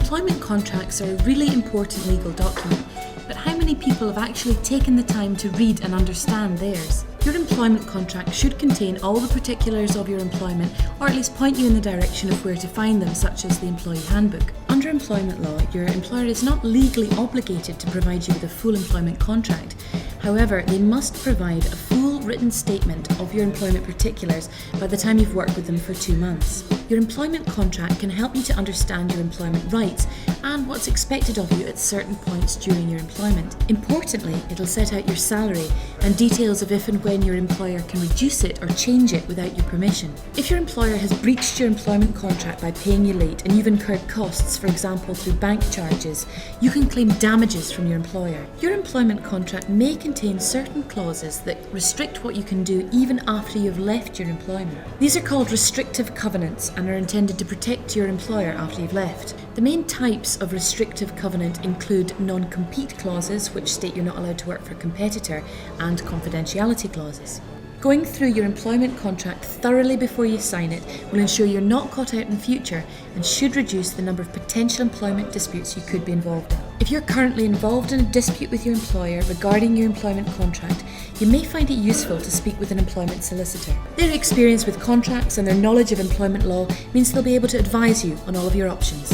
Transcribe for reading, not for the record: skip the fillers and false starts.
Employment contracts are a really important legal document, but how many people have actually taken the time to read and understand theirs? Your employment contract should contain all the particulars of your employment, or at least point you in the direction of where to find them, such as the employee handbook. Under employment law, your employer is not legally obligated to provide you with a full employment contract. However, they must provide a full written statement of your employment particulars by the time you've worked with them for 2 months. Your employment contract can help you to understand your employment rights and what's expected of you at certain points during your employment. Importantly, it'll set out your salary and details of if and when your employer can reduce it or change it without your permission. If your employer has breached your employment contract by paying you late and you've incurred costs, for example through bank charges, you can claim damages from your employer. Your employment contract may contain certain clauses that restrict what you can do even after you've left your employment. These are called restrictive covenants and are intended to protect your employer after you've left. The main types of restrictive covenant include non-compete clauses, which state you're not allowed to work for a competitor, and confidentiality clauses. Going through your employment contract thoroughly before you sign it will ensure you're not caught out in the future and should reduce the number of potential employment disputes you could be involved in. If you're currently involved in a dispute with your employer regarding your employment contract, you may find it useful to speak with an employment solicitor. Their experience with contracts and their knowledge of employment law means they'll be able to advise you on all of your options.